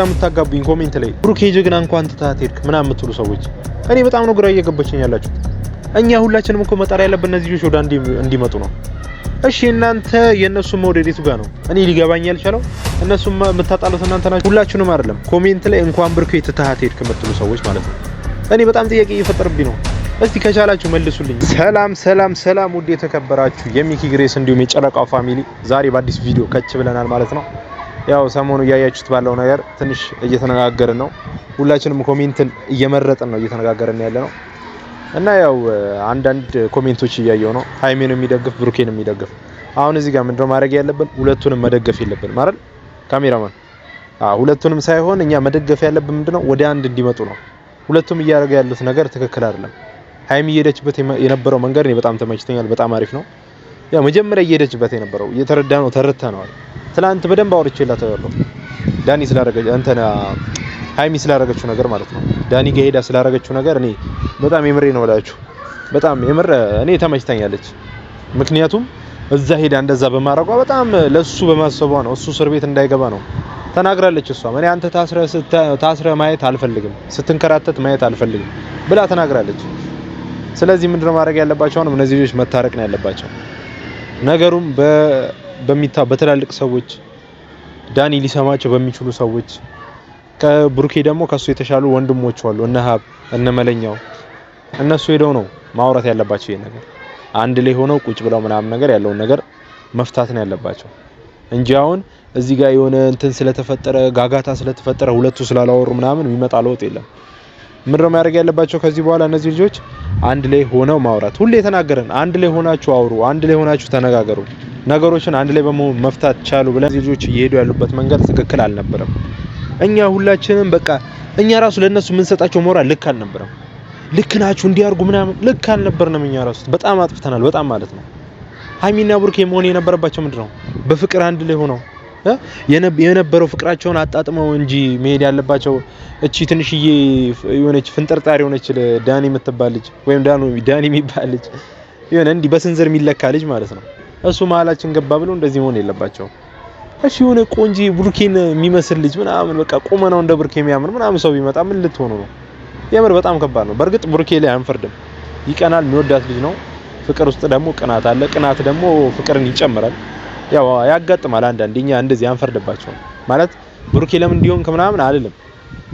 የምታጋቡኝ ኮሜንት ላይ ብሩኬ ጀግና እንኳን ትታት ሄድክ ምናምን የምትሉ ሰዎች እኔ በጣም ነው ግራ እየገባችኝ ያላችሁ። እኛ ሁላችንም እኮ መጣር ያለብን እነዚህ ልጆች ወደ እንዲመጡ ነው። እሺ እናንተ የነሱ መውደድ የቱ ጋር ነው? እኔ ሊገባኝ ያልቻለው እነሱ የምታጣሉት እናንተ ናችሁ፣ ሁላችንም አይደለም። ኮሜንት ላይ እንኳን ብሩኬ ትታት ሄድክ የምትሉ ሰዎች ማለት ነው። እኔ በጣም ጥያቄ እየፈጠረብኝ ነው። እስቲ ከቻላችሁ መልሱልኝ። ሰላም ውድ የተከበራችሁ የሚኪ ግሬስ እንዲሁም የጨረቃው ፋሚሊ ዛሬ በአዲስ ቪዲዮ ከች ብለናል ማለት ነው። ያው ሰሞኑ እያያችሁት ባለው ነገር ትንሽ እየተነጋገርን ነው። ሁላችንም ኮሜንትን እየመረጥን ነው እየተነጋገርን ያለ ነው። እና ያው አንዳንድ ኮሜንቶች እያየው ነው፣ ሃይሜን የሚደግፍ ብሩኬን የሚደግፍ። አሁን እዚህ ጋር ምንድነው ማድረግ ያለብን? ሁለቱንም መደገፍ የለብን ማለት ካሜራማን። ሁለቱንም ሳይሆን እኛ መደገፍ ያለብን ምንድነው ወደ አንድ እንዲመጡ ነው። ሁለቱም እያደረገ ያሉት ነገር ትክክል አይደለም። ሃይሚ እየሄደችበት የነበረው መንገድ እኔ በጣም ተመችቶኛል፣ በጣም አሪፍ ነው። ያው መጀመሪያ እየሄደችበት የነበረው እየተረዳነው ተረድተናል። ትላንት በደንብ አውርቼላታለሁ ዳኒ ስላደረገች እንተና ሃይሚ ስላደረገችው ነገር ማለት ነው። ዳኒ ጋር ሄዳ ስላደረገችው ነገር እኔ በጣም የምሬ ነው እላችሁ፣ በጣም የምር እኔ ተመችታኛለች። ምክንያቱም እዛ ሄዳ እንደዛ በማረጓ በጣም ለሱ በማሰቧ ነው፣ እሱ እስር ቤት እንዳይገባ ነው ተናግራለች። እሷም እኔ አንተ ታስረ ማየት አልፈልግም፣ ስትንከራተት ማየት አልፈልግም ብላ ተናግራለች። ስለዚህ ምንድነው ማድረግ ያለባቸው? አሁን እነዚህ ልጆች መታረቅ ነው ያለባቸው። ነገሩም በትላልቅ ሰዎች ዳኒ ሊሰማቸው በሚችሉ ሰዎች ከብሩኬ ደግሞ ከሱ የተሻሉ ወንድሞች አሉ፣ እነ ሀብ እነ መለኛው፣ እነሱ ሄደው ነው ማውራት ያለባቸው። ይሄን ነገር አንድ ላይ ሆነው ቁጭ ብለው ምናምን ነገር ያለውን ነገር መፍታት ነው ያለባቸው እንጂ አሁን እዚህ ጋር የሆነ እንትን ስለተፈጠረ ጋጋታ ስለተፈጠረ ሁለቱ ስላላወሩ ምናምን የሚመጣ ለውጥ የለም። ምንድነው ማድረግ ያለባቸው? ከዚህ በኋላ እነዚህ ልጆች አንድ ላይ ሆነው ማውራት፣ ሁሌ ተናገረን፣ አንድ ላይ ሆናችሁ አውሩ፣ አንድ ላይ ሆናችሁ ተነጋገሩ፣ ነገሮችን አንድ ላይ በመሆን መፍታት ቻሉ ብለን እነዚህ ልጆች እየሄዱ ያሉበት መንገድ ትክክል አልነበረም። እኛ ሁላችንም በቃ እኛ ራሱ ለነሱ የምንሰጣቸው ሞራል ልክ አልነበረም። ልክ ናችሁ እንዲያርጉ ምናምን ልክ አልነበርንም። እኛ ራሱ በጣም አጥፍተናል፣ በጣም ማለት ነው። ሃይሚና ብሩኬ መሆን የነበረባቸው ምንድነው በፍቅር አንድ ላይ ሆነው የነበረው ፍቅራቸውን አጣጥመው እንጂ መሄድ ያለባቸው። እቺ ትንሽዬ የሆነች ፍንጠርጣሪ የሆነች ዳኒ የምትባል ልጅ ወይም ዳኒ የሚባል ልጅ የሆነ እንዲህ በስንዝር የሚለካ ልጅ ማለት ነው፣ እሱ መሀላችን ገባ ብሎ እንደዚህ መሆን የለባቸው። እሺ የሆነ ቆንጆ ብሩኬን የሚመስል ልጅ ምናምን በቃ ቁመናው እንደ ብሩኬ የሚያምር ምናምን ሰው ቢመጣ ምን ልትሆኑ ነው? የምር በጣም ከባድ ነው። በእርግጥ ብሩኬ ላይ አንፈርድም፣ ይቀናል፣ የሚወዳት ልጅ ነው። ፍቅር ውስጥ ደግሞ ቅናት አለ፣ ቅናት ደግሞ ፍቅርን ይጨምራል። ያው ያጋጥማል አንዳንዴ፣ እኛ እንደዚህ አንፈርድባቸው ማለት ብሩኬ ለምን እንዲሆን ከምናምን አይደለም፣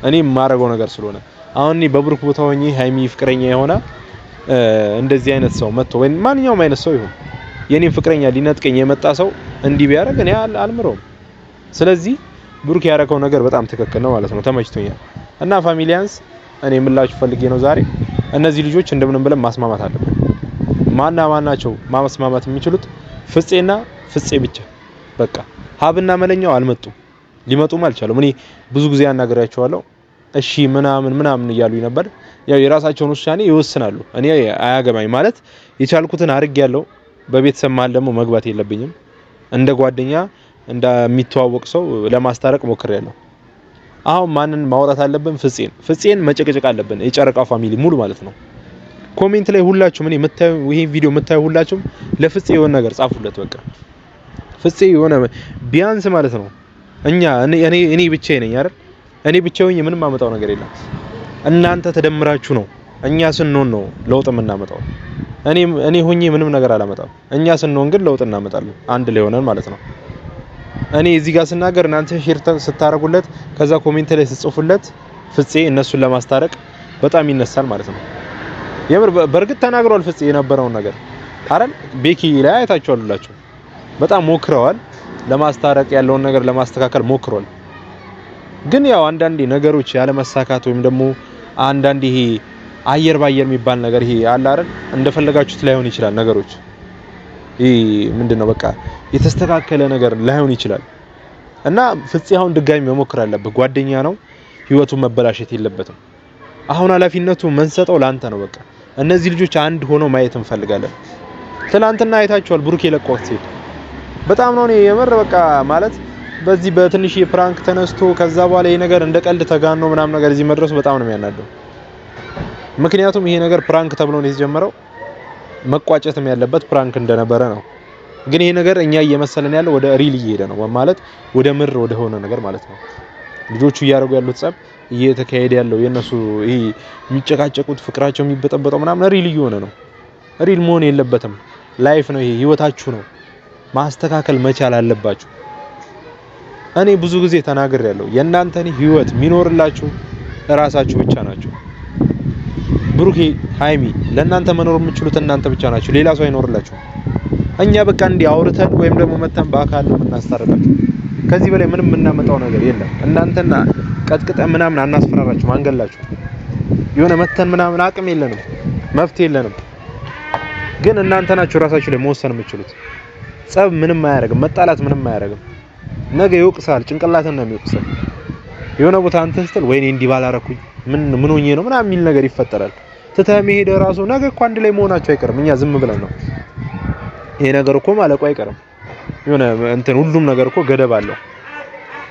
እኔ የማረገው ነገር ስለሆነ። አሁን እኔ በብሩክ ቦታ ሆኜ ሃይሚ ፍቅረኛ የሆነ እንደዚህ አይነት ሰው መጥቶ ወይ ማንኛውም አይነት ሰው ይሁን የኔን ፍቅረኛ ሊነጥቀኝ የመጣ ሰው እንዲህ ቢያደርግ እኔ አልምረውም። ስለዚህ ብሩክ ያደረገው ነገር በጣም ትክክል ነው ማለት ነው፣ ተመችቶኛል። እና ፋሚሊያንስ እኔ የምላችሁ ፈልጌ ነው ዛሬ እነዚህ ልጆች እንደምንም ብለን ማስማማት አለብን። ማናቸው ማስማማት የሚችሉት? ፍፄና ፍፄ ብቻ። በቃ ሀብና መለኛው አልመጡም፣ ሊመጡም አልቻሉም። እኔ ብዙ ጊዜ አናገራቸዋለሁ፣ እሺ ምናምን እያሉኝ ነበር። ያው የራሳቸውን ውሳኔ ይወስናሉ። እኔ አያገባኝ ማለት የቻልኩትን አድርጌያለሁ። በቤተሰብ መሀል ደግሞ መግባት የለብኝም። እንደ ጓደኛ እንደሚተዋወቅ ሰው ለማስታረቅ ሞክሬያለሁ። አሁን ማንን ማውራት አለብን? ፍፄን መጨቅጨቅ አለብን፣ የጨረቃ ፋሚሊ ሙሉ ማለት ነው። ኮሜንት ላይ ሁላችሁም እኔ ይሄን ቪዲዮ የምታዩ ሁላችሁም ለፍፄ የሆነ ነገር ጻፉለት። በቃ ፍፄ የሆነ ቢያንስ ማለት ነው እኔ ብቻዬ ነኝ አይደል? እኔ ብቻዬን ምንም አመጣው ነገር የለም። እናንተ ተደምራችሁ ነው፣ እኛ ስንሆን ነው ለውጥ የምናመጣው። እኔ ሆኜ ምንም ነገር አላመጣም። እኛ ስንሆን ግን ለውጥ እናመጣለን፣ አንድ ላይ ሆነን ማለት ነው። እኔ እዚህ ጋር ስናገር እናንተ ሼር ስታረጉለት ከዛ ኮሜንት ላይ ስጽፉለት ፍፄ እነሱን ለማስታረቅ በጣም ይነሳል ማለት ነው። የምር በእርግጥ ተናግሯል ፍፄ የነበረውን ነገር አይደል? ቤኪ ላይ አይታችኋላችሁ። በጣም ሞክረዋል ለማስታረቅ፣ ያለውን ነገር ለማስተካከል ሞክሯል። ግን ያው አንዳንዴ ነገሮች ያለ መሳካት ወይም ደግሞ አንዳንዴ ይሄ አየር ባየር የሚባል ነገር ይሄ አለ አይደል? እንደፈለጋችሁት ላይሆን ይችላል ነገሮች። ይሄ ምንድነው በቃ የተስተካከለ ነገር ላይሆን ይችላል። እና ፍፄ አሁን ድጋሚ መሞከር አለበት። ጓደኛ ነው፣ ህይወቱን መበላሸት የለበትም። አሁን ኃላፊነቱ መንሰጠው ላንተ ነው። በቃ እነዚህ ልጆች አንድ ሆነው ማየት እንፈልጋለን። ትላንትና አይታችኋል ብሩክ የለቀቀው ሴት በጣም ነው የምር በቃ ማለት በዚህ በትንሽ የፕራንክ ተነስቶ ከዛ በኋላ ይሄ ነገር እንደ ቀልድ ተጋኖ ምናምን ነገር እዚህ መድረሱ በጣም ነው የሚያናደው። ምክንያቱም ይሄ ነገር ፕራንክ ተብሎ ነው የተጀመረው፣ መቋጨትም ያለበት ፕራንክ እንደነበረ ነው። ግን ይሄ ነገር እኛ እየመሰለን ያለው ወደ ሪል እየሄደ ነው ማለት ወደ ምር ወደ ሆነ ነገር ማለት ነው። ልጆቹ እያደረጉ ያሉት ጸብ እየተካሄደ ያለው የነሱ ይሄ የሚጨቃጨቁት ፍቅራቸው የሚበጠበጠው ምናምን ሪል እየሆነ ነው። ሪል መሆን የለበትም። ላይፍ ነው ይሄ፣ ህይወታችሁ ነው። ማስተካከል መቻል አለባችሁ። እኔ ብዙ ጊዜ ተናግሬያለሁ። የእናንተን ህይወት የሚኖርላችሁ እራሳችሁ ብቻ ናችሁ። ብሩኬ፣ ሃይሚ ለእናንተ መኖር የምትችሉት እናንተ ብቻ ናችሁ። ሌላ ሰው አይኖርላችሁም። እኛ በቃ እንዲህ አውርተን ወይም ደግሞ መተን በአካል ነው የምናስታርቃችሁ። ከዚህ በላይ ምንም የምናመጣው ነገር የለም። እናንተና ቀጥቅጠን ምናምን አናስፈራራችሁ፣ አንገላችሁ። የሆነ መተን ምናምን አቅም የለንም፣ መፍትሄ የለንም። ግን እናንተ ናችሁ ራሳችሁ ላይ መወሰን የምትችሉት። ጸብ ምንም አያደርግም፣ መጣላት ምንም አያደርግም። ነገ ይወቅሳል፣ ጭንቅላትን ነው የሚወቅሰው። የሆነ ቦታ አንተ ስትል ወይኔ እንዲህ ባላረኩኝ ምን ሆኜ ነው ምናምን የሚል ነገር ይፈጠራል። ትተህ መሄድ ራሱ ነገ እኮ አንድ ላይ መሆናችሁ አይቀርም። እኛ ዝም ብለን ነው ይሄ ነገር እኮ ማለቁ አይቀርም። የሆነ እንትን ሁሉም ነገር እኮ ገደብ አለው።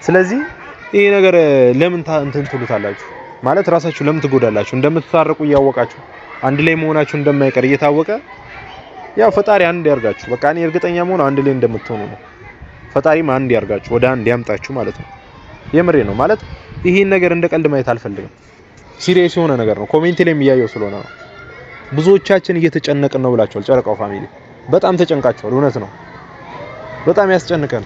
ስለዚህ ይሄ ነገር ለምን እንትን ትሉታላችሁ ማለት ራሳችሁ ለምን ትጎዳላችሁ? እንደምትታረቁ እያወቃችሁ አንድ ላይ መሆናችሁ እንደማይቀር እየታወቀ ያው ፈጣሪ አንድ ያርጋችሁ። በቃ እኔ እርግጠኛ መሆን አንድ ላይ እንደምትሆኑ ነው። ፈጣሪም አንድ ያርጋችሁ፣ ወደ አንድ ያምጣችሁ ማለት ነው። የምሬ ነው ማለት ይሄን ነገር እንደ ቀልድ ማየት አልፈልግም። ሲሪየስ የሆነ ነገር ነው። ኮሜንት ላይ የሚያየው ስለሆነ ነው። ብዙዎቻችን እየተጨነቅን ነው ብላችኋል። ጨረቃው ፋሚሊ በጣም ተጨንቃችኋል። እውነት ነው፣ በጣም ያስጨንቀን።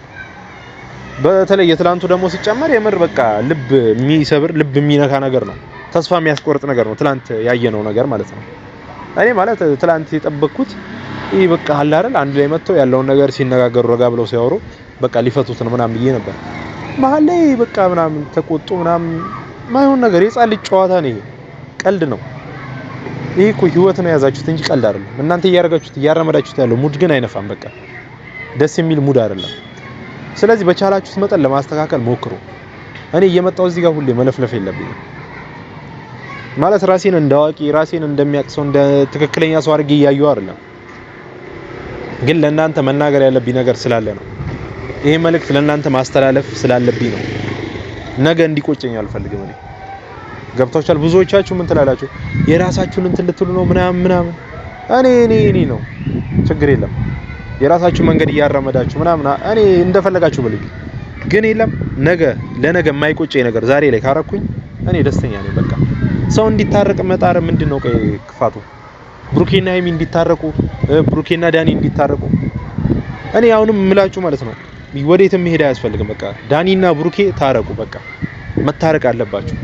በተለይ የትላንቱ ደግሞ ሲጨመር የምር በቃ ልብ የሚሰብር ልብ የሚነካ ነገር ነው። ተስፋ የሚያስቆርጥ ነገር ነው ትላንት ያየነው ነገር ማለት ነው። እኔ ማለት ትላንት የጠበቅኩት ይሄ በቃ አለ አይደል አንድ ላይ መጥተው ያለውን ነገር ሲነጋገሩ ረጋ ብለው ሲያወሩ በቃ ሊፈቱት ነው ምናምን ብዬ ነበር። መሀል ላይ በቃ ምናምን ተቆጡ ምናምን ማይሆን ነገር የጻል ልጅ ጨዋታ ነው። ይሄ ቀልድ ነው። ይሄ እኮ ህይወት ነው የያዛችሁት እንጂ ቀልድ አይደለም። እናንተ እያረጋችሁት እያረመዳችሁት ያለው ሙድ ግን አይነፋም። በቃ ደስ የሚል ሙድ አይደለም። ስለዚህ በቻላችሁት መጠን ለማስተካከል ሞክሩ። እኔ እየመጣው እዚህ ጋር ሁሌ መለፍለፍ የለብኝም ማለት ራሴን እንዳዋቂ ራሴን እንደሚያቅሰው እንደ ትክክለኛ ሰው አድርጌ እያየሁ አይደለም። ግን ለእናንተ መናገር ያለብኝ ነገር ስላለ ነው። ይሄ መልእክት ለእናንተ ማስተላለፍ ስላለብኝ ነው። ነገ እንዲቆጨኝ አልፈልግም። እኔ ገብታችኋል። ብዙዎቻችሁ ምን ትላላችሁ? የራሳችሁን እንትን ልትሉ ነው ምናምን። እኔ ነው ችግር የለም። የራሳችሁ መንገድ እያራመዳችሁ ምናምን እኔ እንደፈለጋችሁ ብሉኝ። ግን የለም ነገ ለነገ የማይቆጨኝ ነገር ዛሬ ላይ ካረኩኝ እኔ ደስተኛ ነኝ። በቃ ሰው እንዲታረቅ መጣር ምንድነው ክፋቱ? ብሩኬና ሃይሚ እንዲታረቁ፣ ብሩኬና ዳኒ እንዲታረቁ እኔ አሁንም እምላችሁ ማለት ነው ወዴትም መሄድ አያስፈልግም። በቃ ዳኒና ብሩኬ ታረቁ። በቃ መታረቅ አለባችሁ።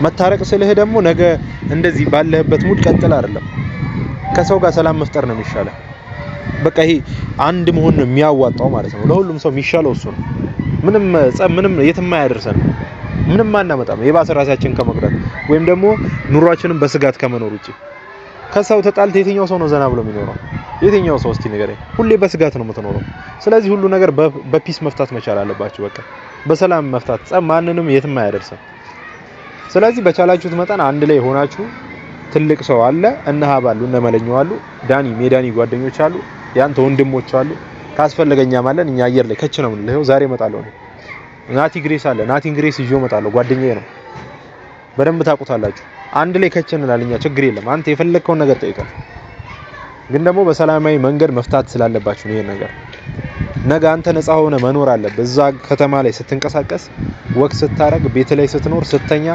መታረቅ ስልህ ደግሞ ነገ እንደዚህ ባለህበት ሙድ ቀጥል አይደለም፣ ከሰው ጋር ሰላም መፍጠር ነው የሚሻለው። በቃ ይሄ አንድ መሆን ነው የሚያዋጣው ማለት ነው። ለሁሉም ሰው የሚሻለው እሱ ነው። ምንም የትም አያደርሰን፣ ምንም አናመጣም የባሰ ራሳችን ከመጉዳት ወይም ደግሞ ኑሯችንን በስጋት ከመኖር ውጪ። ከሰው ተጣልተ የትኛው ሰው ነው ዘና ብሎ የሚኖረው? የትኛው ሰው እስቲ ንገረኝ። ሁሌ በስጋት ነው የምትኖረው። ስለዚህ ሁሉ ነገር በፒስ መፍታት መቻል አለባችሁ። በቃ በሰላም መፍታት። ጸብ ማንንም የትም አያደርሰን። ስለዚህ በቻላችሁት መጠን አንድ ላይ ሆናችሁ ትልቅ ሰው አለ እነ ሀባሉ እነ መለኛው አሉ፣ ሜዳኒ ጓደኞች አሉ፣ ያንተ ወንድሞች አሉ። ካስፈልገኛ ማለት እኛ አየር ላይ ከች ነው ምን ነው ዛሬ እመጣለሁ ነው። ናቲ ግሬስ አለ፣ ናቲን ግሬስ ይዤው እመጣለሁ። ጓደኛዬ ነው፣ በደንብ ታውቁታላችሁ። አንድ ላይ ከች እንላለን እኛ። ችግር የለም። አንተ የፈለግከውን ነገር ጠይቀው፣ ግን ደግሞ በሰላማዊ መንገድ መፍታት ስላለባችሁ ነው ይሄን ነገር። ነገ አንተ ነፃ ሆነ መኖር አለበት። እዛ ከተማ ላይ ስትንቀሳቀስ፣ ወክ ስታረግ፣ ቤት ላይ ስትኖር፣ ስተኛ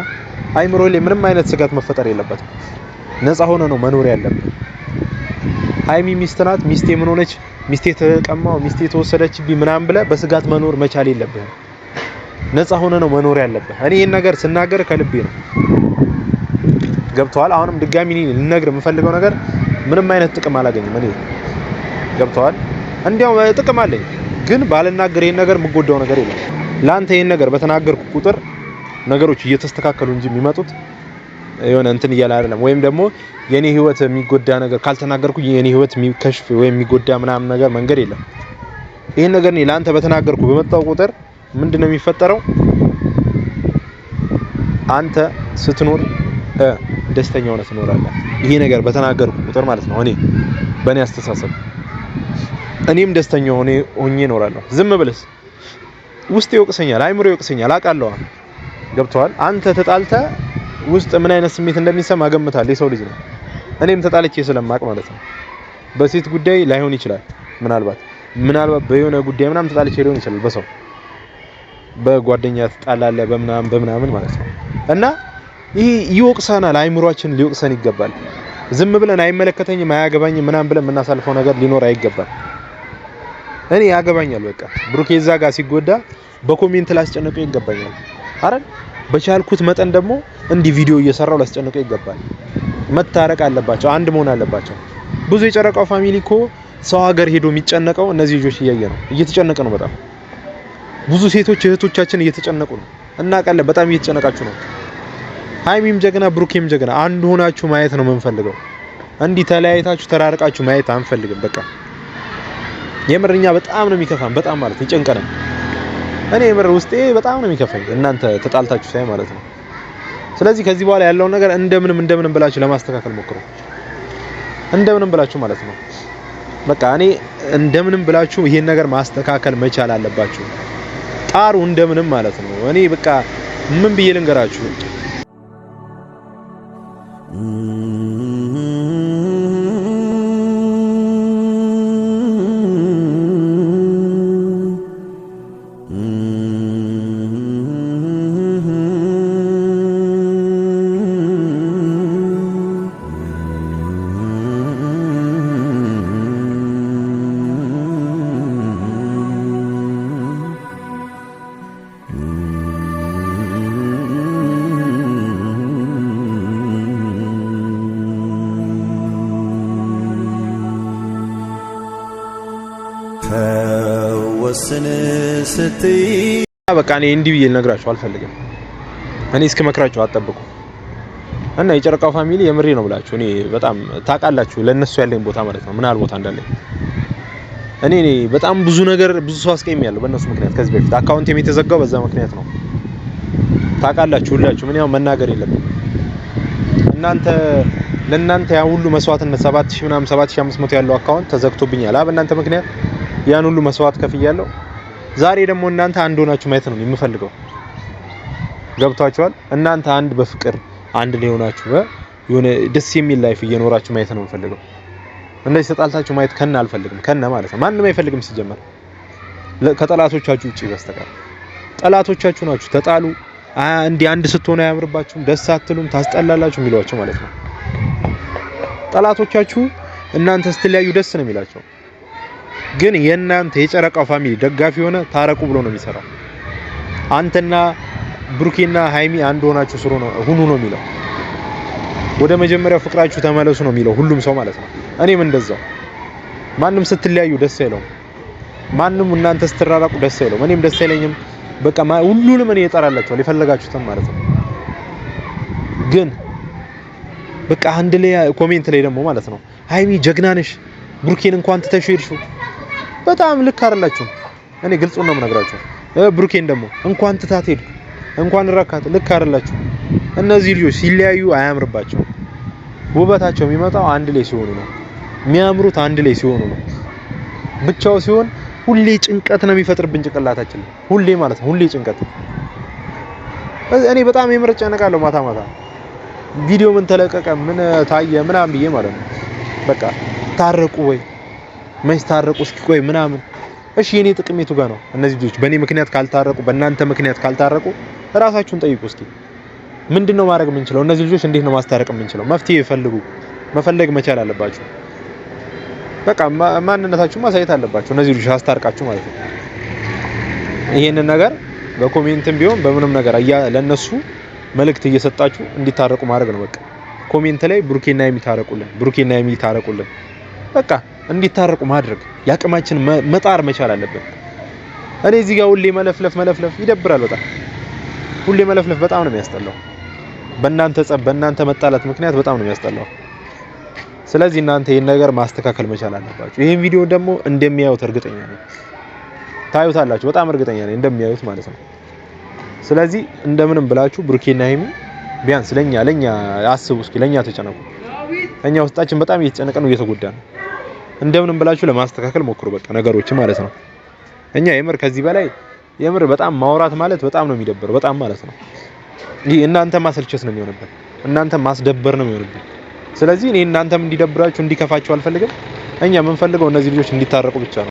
አይምሮ ላይ ምንም አይነት ስጋት መፈጠር የለበትም። ነፃ ሆነ ነው መኖር ያለበት። ሃይሚ ሚስት ናት። ሚስቴ ምን ሆነች፣ ሚስቴ ተቀማው፣ ሚስቴ ተወሰደችብኝ ምናምን ብለህ በስጋት መኖር መቻል የለብህም። ነፃ ሆነ ነው መኖር ያለበት። እኔ ይሄን ነገር ስናገር ከልቤ ነው። ገብቷል። አሁንም ድጋሚ ልነግር የምፈልገው ነገር ምንም አይነት ጥቅም አላገኝም። እኔ ገብቷል። እንዲያው ጥቅም አለኝ፣ ግን ባልናገር ይሄን ነገር የምጎዳው ነገር የለም። ላንተ ይሄን ነገር በተናገርኩ ቁጥር ነገሮች እየተስተካከሉ እንጂ የሚመጡት የሆነ እንትን እያለ አይደለም። ወይም ደግሞ የኔ ህይወት የሚጎዳ ነገር ካልተናገርኩ የኔ ህይወት የሚከሽፍ ወይም የሚጎዳ ምናምን ነገር መንገድ የለም። ይሄን ነገር እኔ ላንተ በተናገርኩ በመጣው ቁጥር ምንድነው የሚፈጠረው? አንተ ስትኖር ደስተኛ ሆነ ትኖራለህ። ይሄ ነገር በተናገርኩ ቁጥር ማለት ነው። እኔ በእኔ አስተሳሰብ እኔም ደስተኛ ሆኜ እኖራለሁ። ዝም ብለስ ውስጥ ይወቅሰኛል፣ አይምሮ ይወቅሰኛል፣ አውቃለሁ። ገብቷል። አንተ ተጣልተ ውስጥ ምን አይነት ስሜት እንደሚሰማ ገምታለህ። የሰው ልጅ ነው። እኔም ተጣልቼ ስለማቅ ማለት ነው። በሴት ጉዳይ ላይሆን ይችላል፣ ምናልባት በየሆነ ጉዳይ ምናምን ተጣልቼ ሊሆን ይችላል በሰው በጓደኛ ተጣላለ በምናምን ማለት ነው። እና ይሄ ይወቅሰናል፣ አይምሮአችን ሊወቅሰን ይገባል። ዝም ብለን አይመለከተኝም አያገባኝም ምናምን ብለን የምናሳልፈው ነገር ሊኖር አይገባም። እኔ ያገባኛል በቃ ብሩኬ እዛ ጋር ሲጎዳ በኮሜንት ላስጨነቀው ይገባኛል አይደል? በቻልኩት መጠን ደግሞ እንዲህ ቪዲዮ እየሰራው ላስጨነቀው ይገባል። መታረቅ አለባቸው፣ አንድ መሆን አለባቸው። ብዙ የጨረቃው ፋሚሊ እኮ ሰው ሀገር ሄዶ የሚጨነቀው እነዚህ ልጆች እያየ ነው፣ እየተጨነቀ ነው በጣም ብዙ ሴቶች እህቶቻችን እየተጨነቁ ነው። እናውቃለን፣ በጣም እየተጨነቃችሁ ነው። ሃይሚም ጀግና ብሩኬም ጀግና፣ አንድ ሆናችሁ ማየት ነው የምንፈልገው። እንዲህ ተለያይታችሁ ተራርቃችሁ ማየት አንፈልግም። በቃ የምርኛ በጣም ነው የሚከፋን፣ በጣም ማለት ይጨንቀናል። እኔ የምር ውስጤ በጣም ነው የሚከፋኝ እናንተ ተጣልታችሁ ሳይ ማለት ነው። ስለዚህ ከዚህ በኋላ ያለውን ነገር እንደምንም ብላችሁ ለማስተካከል ሞክሩ፣ እንደምንም ብላችሁ ማለት ነው። በቃ እኔ እንደምንም ብላችሁ ይሄን ነገር ማስተካከል መቻል አለባችሁ። ጣሩ እንደምንም ማለት ነው። እኔ በቃ ምን ብዬ ልንገራችሁ? ወስን ስትይ በቃ እኔ እንዲህ ብዬ ልነግራችሁ አልፈልግም። እኔ እስከ መክራችሁ አትጠብቁ። እና የጨረቃው ፋሚሊ የምሬ ነው ብላችሁ እኔ በጣም ታውቃላችሁ ለነሱ ያለኝ ቦታ ማለት ነው፣ ምን ያህል ቦታ እንዳለኝ። እኔ በጣም ብዙ ነገር ብዙ ሰው አስቀይሜያለሁ በእነሱ ምክንያት። ከዚህ በፊት አካውንት የተዘጋው በዛ ምክንያት ነው። ታውቃላችሁ ሁላችሁ። ምን ያው መናገር የለብኝም። ለእናንተ ያ ሁሉ መስዋዕትነት 7000 ምናምን 7500 ያለው አካውንት ተዘግቶብኛል በእናንተ ምክንያት። ያን ሁሉ መስዋዕት ከፍያለሁ። ዛሬ ደግሞ እናንተ አንድ ሆናችሁ ማየት ነው የምፈልገው። ገብታችኋል? እናንተ አንድ በፍቅር አንድ ላይ ሆናችሁ የሆነ ደስ የሚል ላይፍ እየኖራችሁ ማየት ነው የምፈልገው። እንደዚህ ተጣልታችሁ ማየት ከነ አልፈልግም። ከነ ማለት ነው ማንንም አይፈልግም ሲጀመር ከጠላቶቻችሁ ውጪ በስተቀር። ጠላቶቻችሁ ናችሁ። ተጣሉ እንዲህ አንድ ስትሆኑ አያምርባችሁም፣ ደስ አትሉም፣ ታስጠላላችሁ የሚሏቸው ማለት ነው። ጠላቶቻችሁ እናንተ ስትለያዩ ደስ ነው የሚላቸው። ግን የእናንተ የጨረቃው ፋሚሊ ደጋፊ ሆነ ታረቁ ብሎ ነው የሚሰራው። አንተና ብሩኬና ሃይሚ አንድ ሆናችሁ ሁኑ ነው የሚለው። ወደ መጀመሪያው ፍቅራችሁ ተመለሱ ነው የሚለው ሁሉም ሰው ማለት ነው። እኔም እንደዛው። ማንም ስትለያዩ ደስ አይለውም። ማንም እናንተ ስትራራቁ ደስ አይለውም። እኔም ደስ አይለኝም። በቃ ሁሉንም እኔ እጠራላችኋለሁ የፈለጋችሁትን ማለት ነው። ግን በቃ አንድ ላይ ኮሜንት ላይ ደግሞ ማለት ነው ሃይሚ ጀግና ነሽ፣ ብሩኬን እንኳን ትተሽው ሄድሽው፣ በጣም ልክ አይደላችሁም። እኔ ግልጹን ነው የምነግራችሁ። ብሩኬን ደግሞ እንኳን ትታት ሄድኩ እንኳን ረካት፣ ልክ አይደላችሁ። እነዚህ ልጆች ሲለያዩ አያምርባቸው። ውበታቸው የሚመጣው አንድ ላይ ሲሆኑ ነው። የሚያምሩት አንድ ላይ ሲሆኑ ነው። ብቻው ሲሆን ሁሌ ጭንቀት ነው የሚፈጥርብን ጭንቅላታችን ላይ ሁሌ ማለት ነው። ሁሌ ጭንቀት። እኔ በጣም የምርጫ ነቃለሁ ማታ ቪዲዮ ምን ተለቀቀ ምን ታየ ምናምን ብዬ ማለት ነው። በቃ ታረቁ ወይ መች ታረቁ እስኪ ቆይ ምናምን። እሺ የኔ ጥቅም የቱ ጋር ነው? እነዚህ ልጆች በእኔ ምክንያት ካልታረቁ በእናንተ ምክንያት ካልታረቁ ራሳችሁን ጠይቁ እስኪ። ምንድነው ማድረግ የምንችለው? እነዚህ ልጆች እንዴት ነው ማስታረቅ የምንችለው? መፍትሄ መፈለግ መቻል አለባችሁ። በቃ ማንነታችሁን ማሳየት አለባችሁ እነዚህ ልጆች አስታርቃችሁ ማለት ነው። ይሄንን ነገር በኮሜንትም ቢሆን በምንም ነገር ለነሱ መልእክት እየሰጣችሁ እንዲታረቁ ማድረግ ነው። በቃ ኮሜንት ላይ ብሩኬና ሃይሚ ታረቁልን በቃ እንዲታረቁ ማድረግ ያቅማችን መጣር መቻል አለብን። እኔ እዚህ ጋር ሁሌ መለፍለፍ ይደብራል በጣም። ሁሌ መለፍለፍ በጣም ነው የሚያስጠላው። በእናንተ መጣላት ምክንያት በጣም ነው የሚያስጠላው። ስለዚህ እናንተ ይሄን ነገር ማስተካከል መቻል አለባችሁ። ይሄን ቪዲዮ ደግሞ እንደሚያዩት እርግጠኛ ነኝ፣ ታዩታላችሁ፣ በጣም እርግጠኛ ነኝ እንደሚያዩት ማለት ነው። ስለዚህ እንደምንም ብላችሁ ብሩኬና ሃይሚ ቢያንስ ለኛ አስቡ እስኪ፣ ለኛ ተጨነቁ። እኛ ውስጣችን በጣም እየተጨነቀ ነው፣ እየተጎዳ ነው። እንደምንም ብላችሁ ለማስተካከል ሞክሩ በቃ ነገሮች ማለት ነው። እኛ የምር ከዚህ በላይ የምር በጣም ማውራት ማለት በጣም ነው የሚደብረው፣ በጣም ማለት ነው። ይሄ እናንተ ማሰልቸት ነው የሚሆንበት፣ እናንተ ማስደበር ነው የሚሆንበት። ስለዚህ እኔ እናንተም እንዲደብራችሁ እንዲከፋችሁ አልፈልግም። እኛ የምንፈልገው እነዚህ ልጆች እንዲታረቁ ብቻ ነው።